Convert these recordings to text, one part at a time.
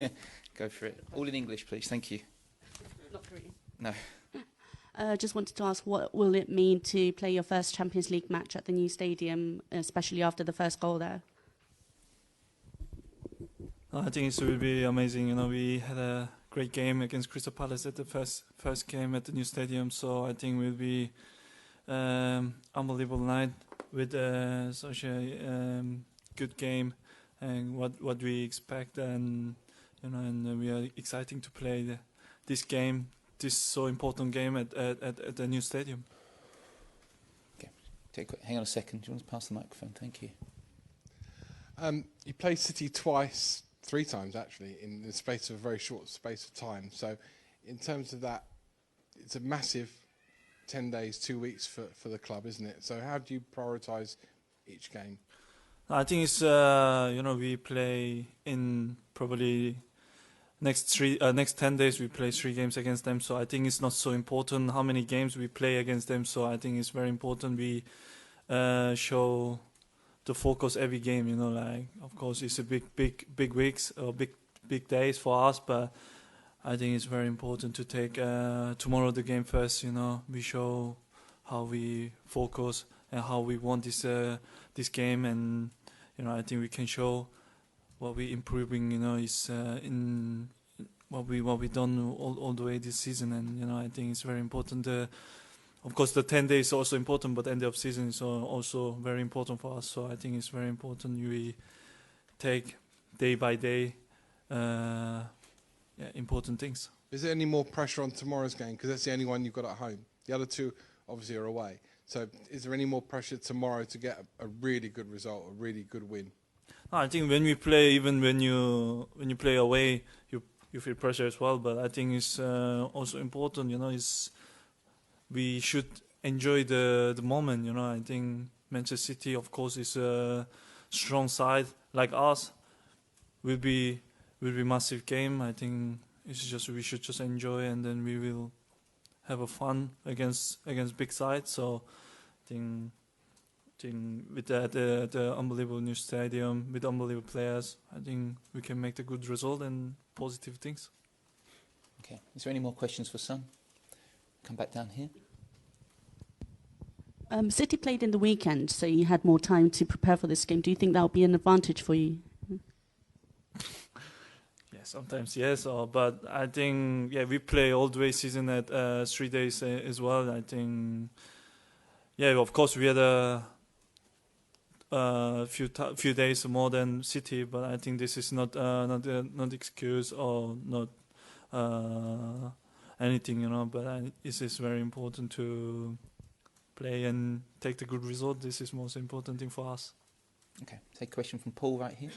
Go for it. All in English, please. Thank you. Not Korean. No. Just wanted to ask, what will it mean to play your first Champions League match at the new stadium, especially after the first goal there? I think it will be amazing. We had a great game against Crystal Palace at the first game at the new stadium, so I think it will be unbelievable night with such a good game and what we expect, and and we are exciting to play this game, this so important game at the new stadium. Okay, hang on a second. Do you want to pass the microphone? Thank you. You played City twice, 3 times actually, in the space of a very short space of time. So, in terms of that, it's a massive 10 days, 2 weeks for the club, isn't it? So, how do you prioritise each game? I think it's we play in probably next 10 days. We play 3 games against them. So I think it's not so important how many games we play against them. So I think it's very important we show the focus every game. Of course it's a big weeks or big days for us, but I think it's very important to take tomorrow the game first. We show how we focus and how we want this game, and I think we can show what we improving. Is in what we done all the way this season, and I think it's very important. Of course, the 10 days is also important, but end of season is also very important for us. So I think it's very important we take day by day important things. Is there any more pressure on tomorrow's game? Because that's the only one you've got at home. The other 2 obviously are away. So is there any more pressure tomorrow to get a really good result, a really good win? I think when we play, even when you play away, you feel pressure as well. But I think it's also important, we should enjoy the moment. I think Manchester City, of course, is a strong side like us. Will be massive game. I think we should just enjoy, and then we will have a fun against big sides. So I think with the unbelievable new stadium, with unbelievable players, I think we can make the good result and positive things. Okay. Is there any more questions for Son? Come back down here. City played in the weekend, so you had more time to prepare for this game. Do you think that will be an advantage for you? Yeah, sometimes yes, but I think we play all the way season at 3 days as well. I think of course we had a few days more than City, but I think this is not excuse or not anything, But it is very important to play and take the good result. This is most important thing for us. Okay, take a question from Paul right here.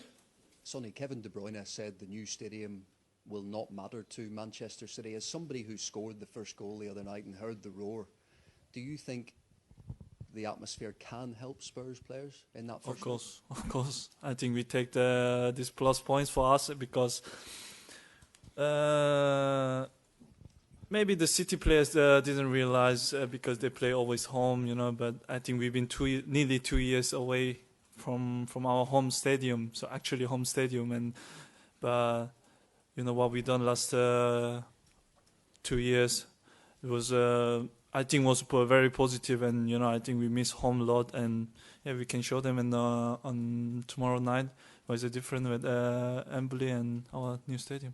Sonny, Kevin De Bruyne said the new stadium will not matter to Manchester City. As somebody who scored the first goal the other night and heard the roar, do you think the atmosphere can help Spurs players in that first goal? Of course. I think we take these plus points for us because maybe the City players didn't realize because they play always home, but I think we've been nearly 2 years away from our home stadium, so actually home stadium, but what we done last 2 years, it was I think was very positive, and I think we miss home a lot, and we can show them on tomorrow night what is different with Wembley and our new stadium.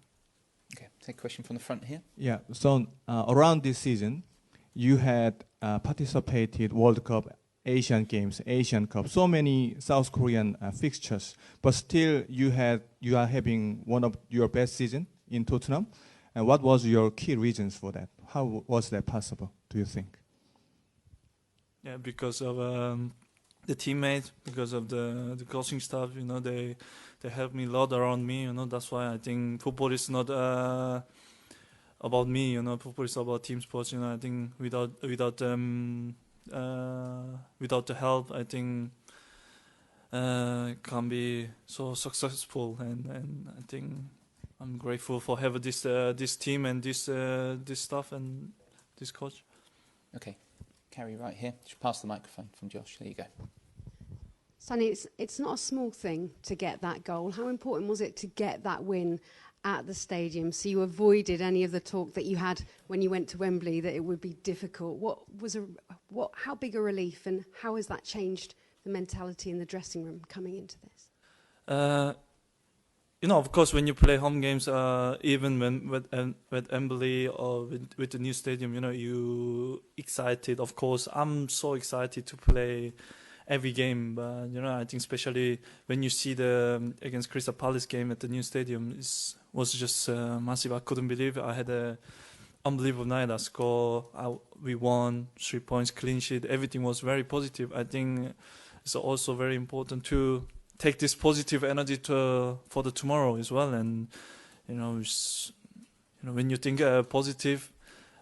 Okay, take a question from the front here. Yeah, so around this season, you had participated World Cup, Asian Games, Asian Cup, so many South Korean fixtures, but still you are having one of your best season in Tottenham. And what was your key reasons for that? How was that possible, do you think? Yeah, because of the teammates, because of the coaching staff, they help me a lot around me, that's why I think football is not about me, football is about team sports, I think without the help, I think it can't be so successful, and I think I'm grateful for having this team and this staff and this coach. Okay, Carrie right here. Just pass the microphone from Josh. There you go. Sonny, it's not a small thing to get that goal. How important was it to get that win at the stadium, so you avoided any of the talk that you had when you went to Wembley that it would be difficult. How big a relief, and how has that changed the mentality in the dressing room coming into this? Of course, when you play home games, even when with Wembley or with the new stadium, you excited. Of course, I'm so excited to play every game, but I think especially when you see the against Crystal Palace game at the new stadium, was just massive. I couldn't believe it. I had a unbelievable night. I scored. We won 3 points, clean sheet. Everything was very positive. I think it's also very important to take this positive energy for the tomorrow as well. And when you think positive,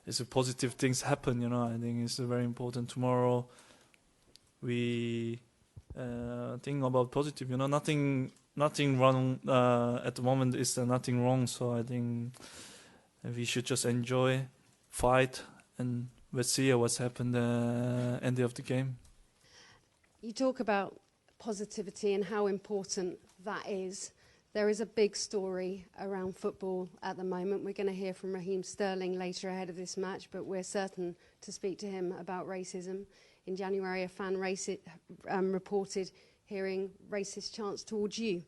it's a positive things happen. I think it's very important tomorrow. We think about positive. Nothing wrong at the moment. Is nothing wrong. So I think we should just enjoy, fight, and let's see what's happened end of the game. You talk about positivity and how important that is. There is a big story around football at the moment. We're going to hear from Raheem Sterling later ahead of this match, but we're certain to speak to him about racism. In January, a fan reported hearing racist chants towards you.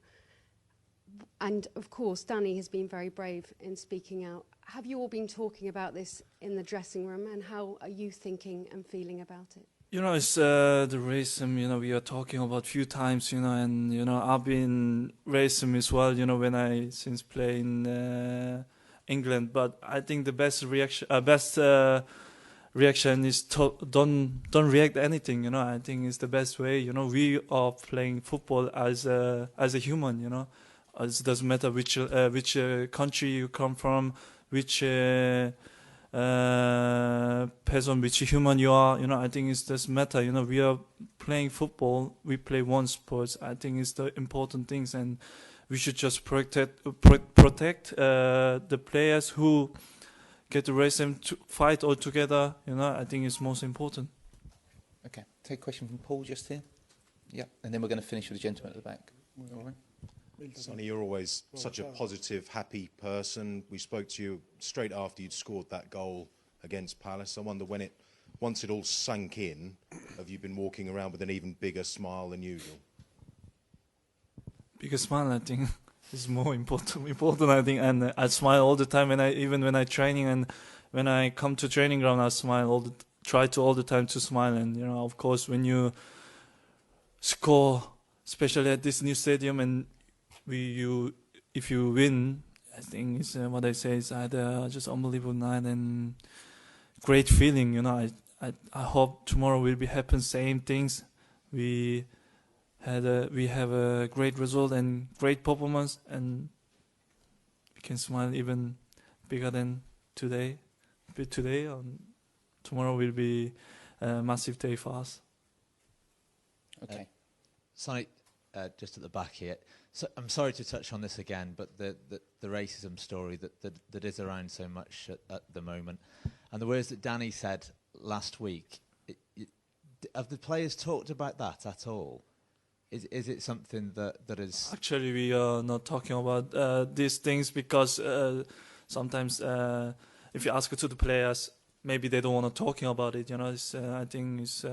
And of course, Danny has been very brave in speaking out. Have you all been talking about this in the dressing room, and how are you thinking and feeling about it? It's the racism, we are talking about a few times, and, I've been racism as well, when I since play in England. But I think the best reaction is don't react anything, I think it's the best way. We are playing football as a human, It doesn't matter which country you come from, which person, which human you are, I think it doesn't matter. We are playing football. We play one sport. I think it's the important things, and we should just protect the players who get the racism to fight all together. I think it's most important. Okay, take a question from Paul just here. Yeah, and then we're going to finish with the gentleman at the back. All right. Sonny, you're always such a positive, happy person. We spoke to you straight after you'd scored that goal against Palace. I wonder once it all sank in, have you been walking around with an even bigger smile than usual? Bigger smile, I think, is more important. I think, and I smile all the time even when I training, and when I come to training ground, I smile try to all the time to smile. And of course, when you score, especially at this new stadium, and if you win, I think it's what I say is I had a just unbelievable night and great feeling. I hope tomorrow will be happen same things. We have a great result and great performance, and we can smile even bigger than today. But today, tomorrow will be a massive day for us. Okay. Sonny, just at the back here. So I'm sorry to touch on this again, but the racism story that is around so much at the moment, and the words that Danny said last week, have the players talked about that at all? Is it something that is... Actually, we are not talking about these things because sometimes if you ask it to the players, maybe they don't want to talking about it. I think it's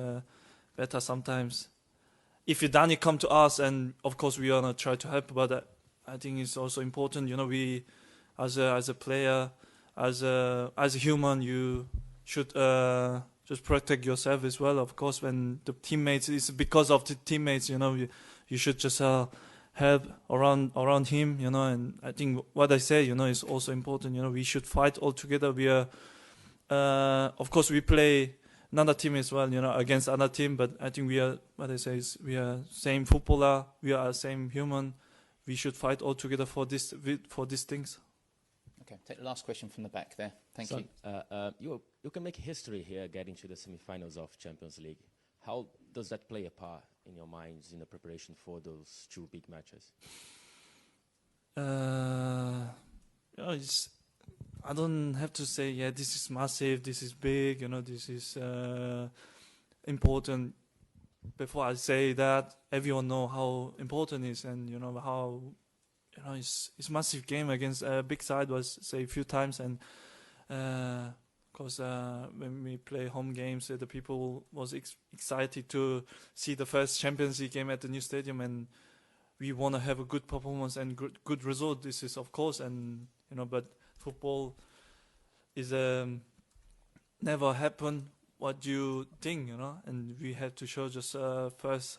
better sometimes. If Danny come to us, and of course we are gonna try to help, but I think it's also important. We, as a player, as a human, you should just protect yourself as well. Of course, when the teammates, it's because of the teammates. You should just help around him. And I think what I say, is also important. We should fight all together. We are, of course, we play another team as well, against another team. But I think we are, what I say is, we are same footballer. We are same human. We should fight all together for these things. Okay, take the last question from the back there. Thank you. You can make history here, getting to the semi-finals of Champions League. How does that play a part in your minds in the preparation for those two big matches? I don't have to say, this is massive, this is big, this is important. Before I say that, everyone know how important it is, and how his massive game against a big side was say a few times, and because when we play home games, the people was excited to see the first Champions League game at the new stadium, and we want to have a good performance and good result. This is of course, and but football is never happen what you think, and we have to show just first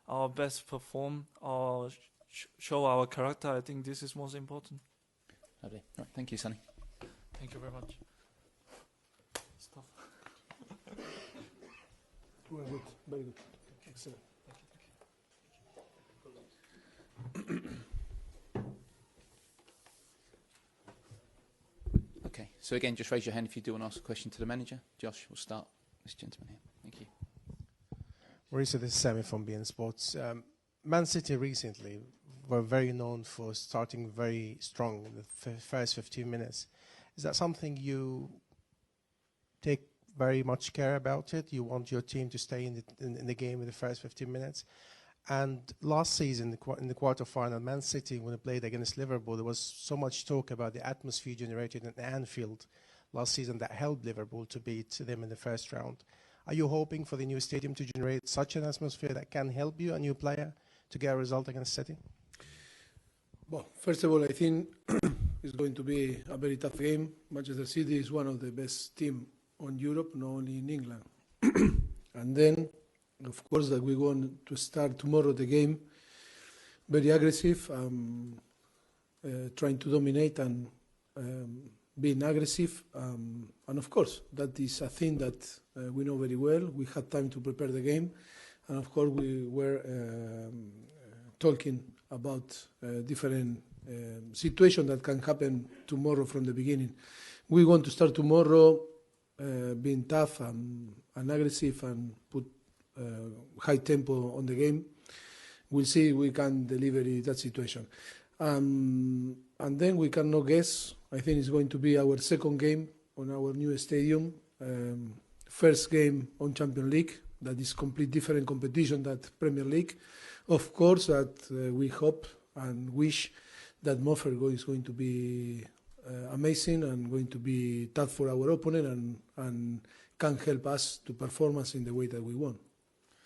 our best perform or show our character. I think this is most important. Lovely. Right, thank you, Sonny. Thank you very much. Stuff. Very good. Very good. Excellent. Okay, so again, just raise your hand if you do want to ask a question to the manager. Josh, we'll start this gentleman here. Thank you. Mauricio, this is Sammy from BN Sports. Man City recently were very known for starting very strong in the first 15 minutes. Is that something you take very much care about it? You want your team to stay in the game in the first 15 minutes? And last season, in the quarterfinal, Man City, when they played against Liverpool, there was so much talk about the atmosphere generated in Anfield last season that helped Liverpool to beat them in the first round. Are you hoping for the new stadium to generate such an atmosphere that can help you, a new player, to get a result against City? Well, first of all, I think it's going to be a very tough game. Manchester City is one of the best teams on Europe, not only in England. And then, of course, that we're going to start tomorrow the game very aggressive, trying to dominate and being aggressive. And of course, that is a thing that we know very well. We had time to prepare the game. And of course, we were talking about different situations that can happen tomorrow from the beginning. We want to start tomorrow being tough and aggressive and put high tempo on the game. We'll see if we can deliver that situation. And then we cannot guess. I think it's going to be our second game on our new stadium. First game on Champions League. That is complete different competition than Premier League. Of course, that we hope and wish that Moffer is going to be amazing and going to be tough for our opponent and can help us to perform us in the way that we want.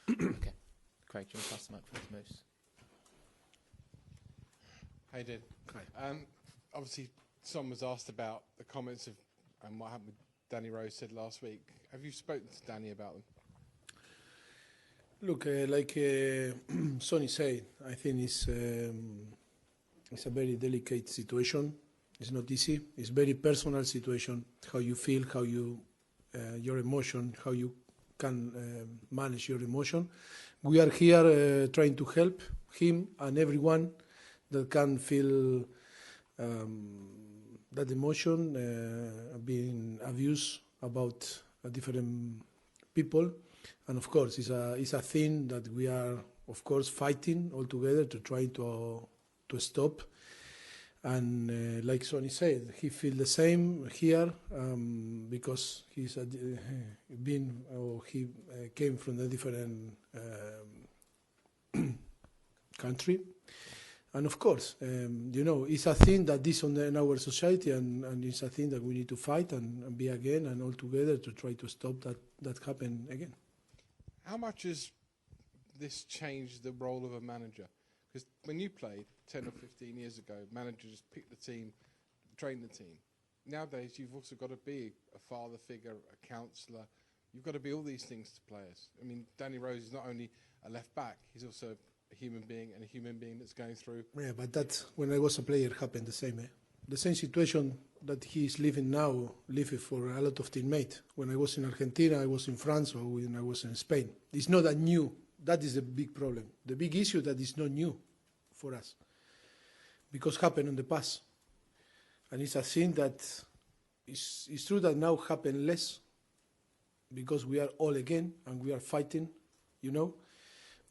Okay. Craig, do you want to pass the microphone to Moose? How you doing? Hi. Obviously, someone was asked about the comments of and what happened with Danny Rose said last week. Have you spoken to Danny about them? Look, like Sonny said, I think it's a very delicate situation. It's not easy. It's a very personal situation. How you feel, how you your emotion, how you can manage your emotion. We are here trying to help him and everyone that can feel that emotion being abused about different people. And of course, it's a thing that we are, of course, fighting all together to try to stop. And like Sonny said, he feels the same here because he's he came from a different country. And of course, it's a thing that is in our society, and it's a thing that we need to fight and be again and all together to try to stop that happen again. How much has this changed the role of a manager? Because when you played 10 or 15 years ago, managers just picked the team, trained the team. Nowadays, you've also got to be a father figure, a counsellor. You've got to be all these things to players. I mean, Danny Rose is not only a left back, he's also a human being, and a human being that's going through. Yeah, but that, when I was a player, happened the same. The same situation that he's living now, living for a lot of teammates. When I was in Argentina, I was in France, or when I was in Spain. It's not that new. That is the big problem. The big issue that is not new for us, because happened in the past. And it's a thing that it's true that now happen less, because we are all again, and we are fighting,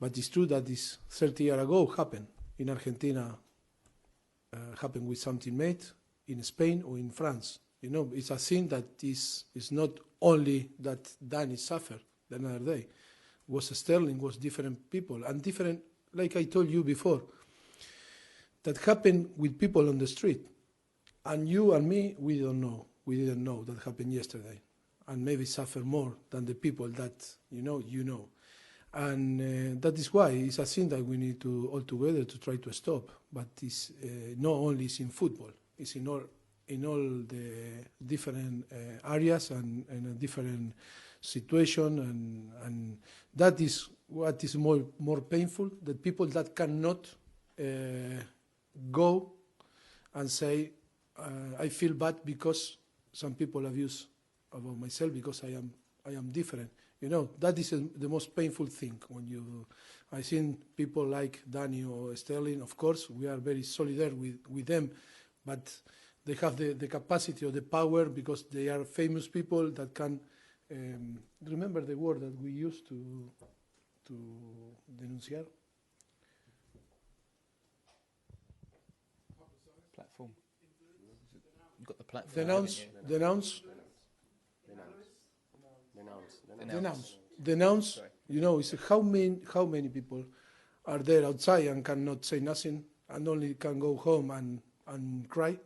But it's true that this 30 years ago happened in Argentina, happened with some teammate in Spain or in France. It's a thing that is not only that Danny suffered the other day. Was Sterling, was different people, and different, like I told you before, that happened with people on the street. And you and me, we don't know. We didn't know that happened yesterday. And maybe suffer more than the people that you know. And that is why it's a thing that we need to all together to try to stop. But it's not only it's in football, it's in all the different areas and a different situation, and that is what is more painful, that people that cannot go and say, I feel bad because some people abuse about myself because I am different. That is the most painful thing when I think people like Danny or Sterling, of course, we are very solidarity with them, but they have the capacity or the power because they are famous people that can, remember the word that we used to denunciar? Platform. You've got the platform. Denounce. It's how many people are there outside and cannot say nothing and only can go home and cry.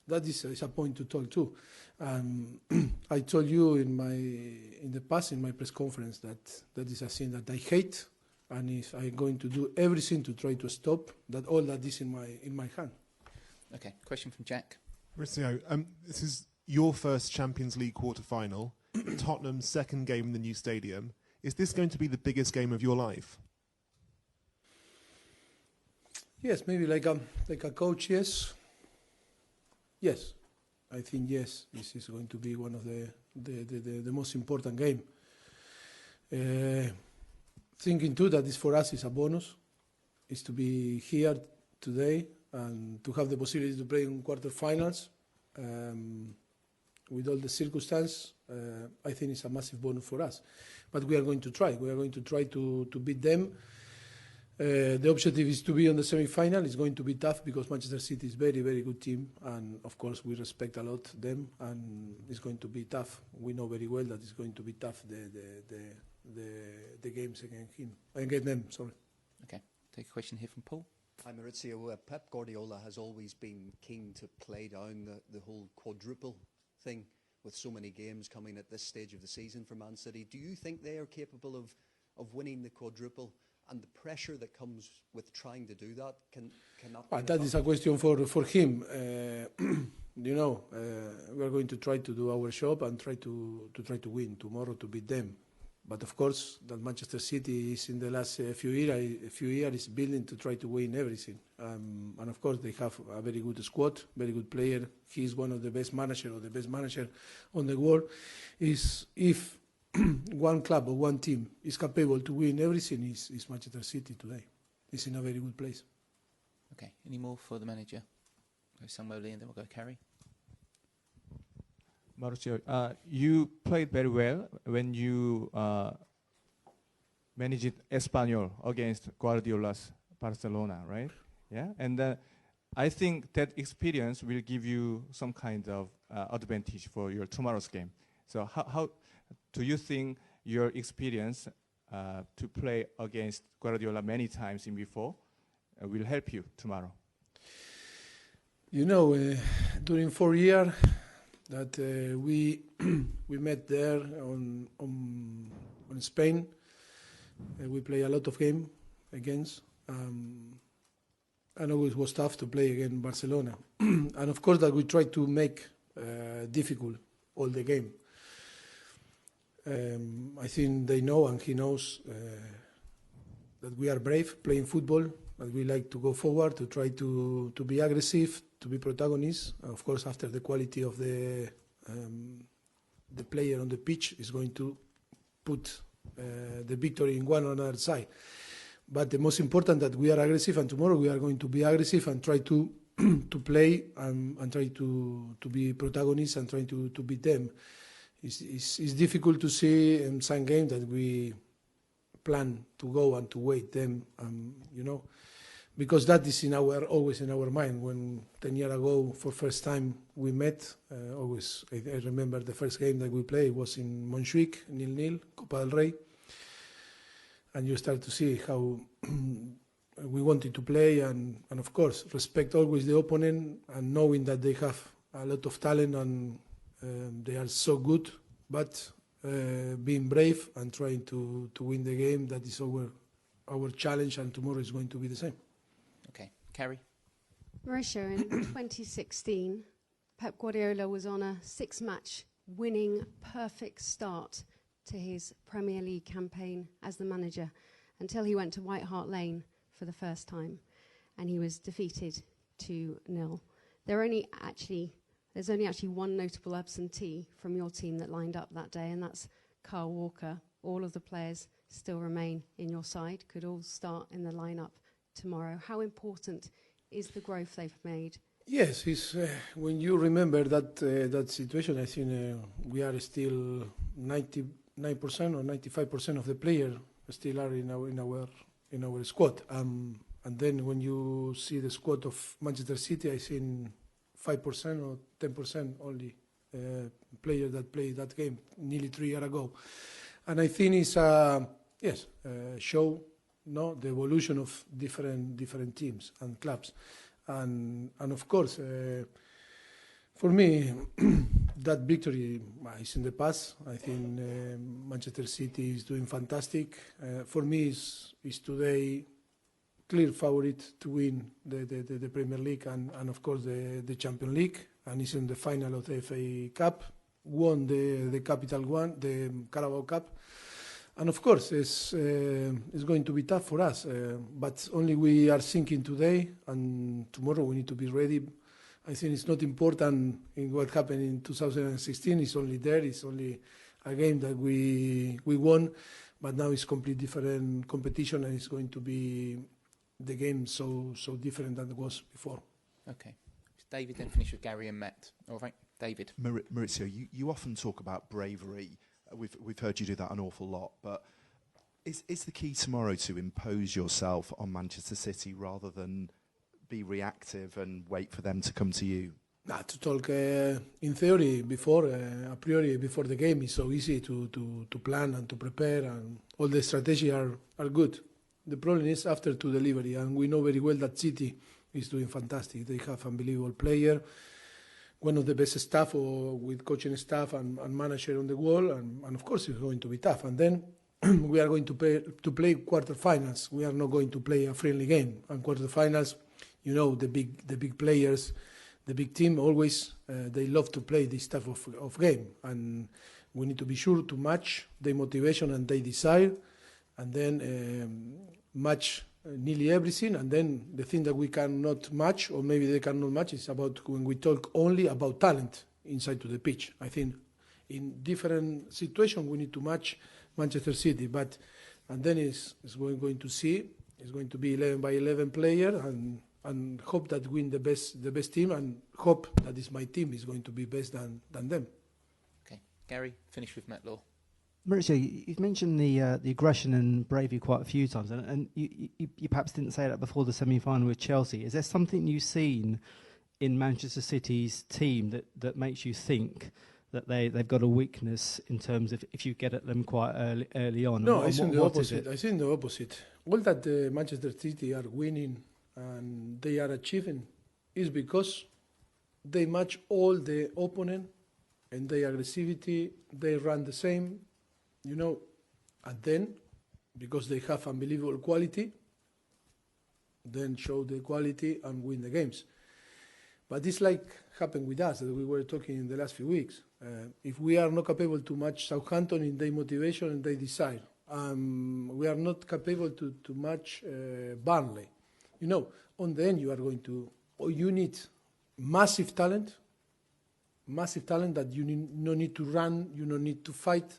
That is a point to talk too. I told you in the past in my press conference that is a thing that I hate, and if I'm going to do everything to try to stop that, all that is in my hand. Okay, question from Jack. Mauricio, this is your first Champions League quarter-final, Tottenham's second game in the new stadium. Is this going to be the biggest game of your life? Yes, maybe like a coach, yes. Yes, I think yes. This is going to be one of the most important game. Thinking too that this for us is a bonus, is to be here today and to have the possibility to play in quarterfinals. With all the circumstances, I think it's a massive bonus for us. But we are going to try. We are going to try to beat them. The objective is to be on the semi-final. It's going to be tough because Manchester City is a very, very good team. And, of course, we respect a lot them. And it's going to be tough. We know very well that it's going to be tough, the games against them. Sorry. Okay. Take a question here from Paul. Hi, Mauricio. Pep Guardiola has always been keen to play down the whole quadruple thing with so many games coming at this stage of the season for Man City. Do you think they are capable of winning the quadruple, and the pressure that comes with trying to do that cannot? That is a question for him. We are going to try to do our job and try to win tomorrow to beat them. But of course, that Manchester City is in the last few years building to try to win everything. And of course, they have a very good squad, very good player. He is one of the best manager or the best manager on the world. If one club or one team is capable to win everything, is Manchester City today. It's in a very good place. Okay. Any more for the manager? Go somewhere, Lee, and then we'll go Carrie. Mauricio, you played very well when you managed Espanyol against Guardiola's Barcelona, right? Yeah, and I think that experience will give you some kind of advantage for your tomorrow's game. So how do you think your experience to play against Guardiola many times in before will help you tomorrow? During 4 years, that we met there on Spain. We play a lot of games against, and always was tough to play against Barcelona. And of course that we try to make difficult all the game. I think they know and he knows that we are brave playing football, that we like to go forward, to try to be aggressive, to be protagonists. Of course, after the quality of the player on the pitch is going to put the victory in one or another side. But the most important that we are aggressive, and tomorrow we are going to be aggressive and try to play and try to be protagonists and try to beat them. It's difficult to see in some games that we plan to go and to wait them, because that is always in our mind. When 10 years ago, for first time we met, I remember the first game that we played was in Montjuic, 0-0, Copa del Rey, and you start to see how we wanted to play, and of course respect always the opponent and knowing that they have a lot of talent and they are so good, but being brave and trying to win the game. That is our challenge, and tomorrow is going to be the same. Okay, Carrie. Mauricio, in 2016, Pep Guardiola was on a 6-match winning perfect start to his Premier League campaign as the manager until he went to White Hart Lane for the first time and he was defeated 2-0. There's only actually one notable absentee from your team that lined up that day, and that's Kyle Walker. All of the players still remain in your side, could all start in the lineup tomorrow. How important is the growth they've made? Yes, when you remember that situation, I think we are still 99% or 95% of the players still are in our squad. And then when you see the squad of Manchester City, I think 5% or 10% only players that played that game nearly 3 years ago. And I think it's show the evolution of different teams and clubs. And of course, for me, that victory is in the past. I think Manchester City is doing fantastic. For me, is today clear favorite to win the Premier League and of course the Champions League, and is in the final of the FA Cup. Won the Capital One, the Carabao Cup. And of course, it's going to be tough for us, but only we are thinking today, and tomorrow we need to be ready. I think it's not important in what happened in 2016. It's only there. It's only a game that we won, but now it's completely different competition, and it's going to be the game so different than it was before. Okay. David then finish with Gary and Matt. All right, David. Mauricio, you often talk about bravery. We've heard you do that an awful lot, but is the key tomorrow to impose yourself on Manchester City rather than be reactive and wait for them to come to you? To talk in theory before, a priori before the game is so easy to plan and to prepare, and all the strategy are good. The problem is after to delivery, and we know very well that City is doing fantastic. They have unbelievable player, one of the best staff or with coaching staff and manager on the wall, and of course it's going to be tough. And then we are going to play quarterfinals. We are not going to play a friendly game. And quarterfinals, you know, the big players, the big team always they love to play this type of game, and we need to be sure to match their motivation and their desire, and then match nearly everything. And then the thing that we cannot match, or maybe they cannot match, is about when we talk only about talent inside to the pitch. I think in different situations we need to match Manchester City, and then it's going to see, it's going to be 11 by 11 player, and hope that win the best team, and hope that is my team is going to be best than them. Okay, Gary, finish with Matt Law. Mauricio, you've mentioned the aggression and bravery quite a few times, and you perhaps didn't say that before the semi-final with Chelsea. Is there something you've seen in Manchester City's team that makes you think that they've got a weakness in terms of if you get at them quite early on? No, I think the opposite. I think the opposite. All that Manchester City are winning and they are achieving is because they match all the opponent and their aggressivity. They run the same. You know, and then, because they have unbelievable quality, then show the quality and win the games. But it's like happened with us that we were talking in the last few weeks. If we are not capable to match Southampton in their motivation and their desire, we are not capable to match Burnley. You know, on the end you are going to, you need massive talent that you no need to run, you don't need to fight.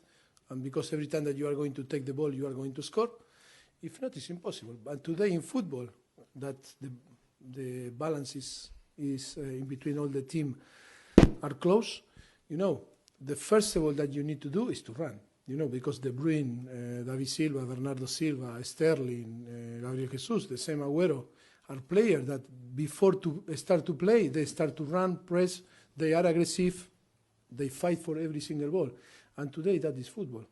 And because every time that you are going to take the ball, you are going to score. If not, it's impossible. But today in football, that the balance is in between all the team are close. You know, the first of all that you need to do is to run. You know, because De Bruyne, David Silva, Bernardo Silva, Sterling, Gabriel Jesus, the same Agüero, are players that before to start to play, they start to run, press, they are aggressive, they fight for every single ball. And today that is football.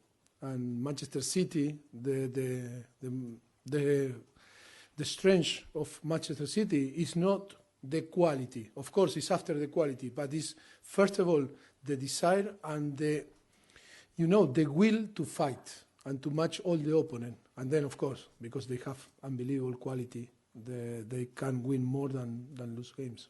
And Manchester City, the the strength of Manchester City is not the quality. Of course, it's after the quality, but it's first of all the desire and the will to fight and to match all the opponent. And then, of course, because they have unbelievable quality, they can win more than lose games.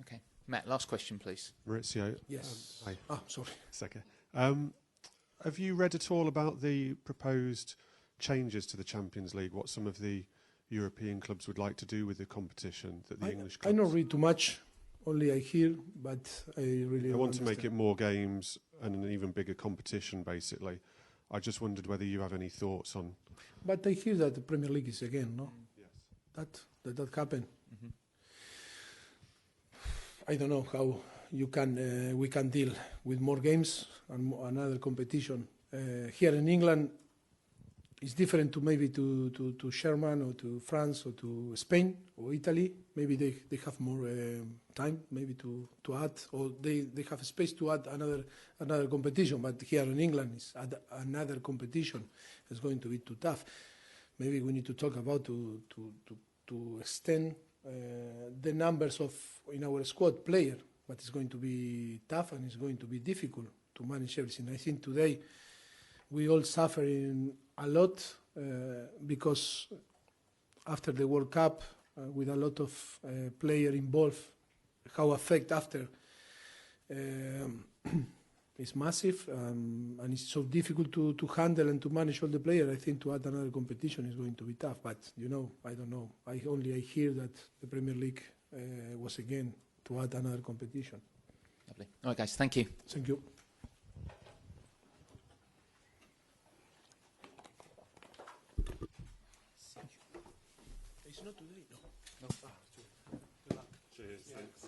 Okay. Matt, last question, please. Mauricio. Yes. Hi. Sorry. It's okay. Have you read at all about the proposed changes to the Champions League, what some of the European clubs would like to do with the competition that the English clubs... I don't read too much, only I hear, but I really I want to make understand. it more games and an even bigger competition, basically. I just wondered whether you have any thoughts on... But I hear that the Premier League is again, no? Yes. That happened. I don't know how we can deal with more games and another competition. Here in England, it's different to maybe to Sherman or to France or to Spain or Italy. Maybe they have more time maybe to add, or they have space to add another competition. But here in England, it's another competition. It's going to be too tough. Maybe we need to talk about to extend the numbers of in our squad player. But it's going to be tough and it's going to be difficult to manage everything. I think today we all suffering a lot because after the World Cup, with a lot of players involved, how affect after is massive and it's so difficult to handle and to manage all the players. I think to add another competition is going to be tough. But I don't know. I hear that the Premier League was again to add another competition. Lovely. All right, guys. Thank you. Thank you. It's not today, no. Cheers. Yeah. Thanks.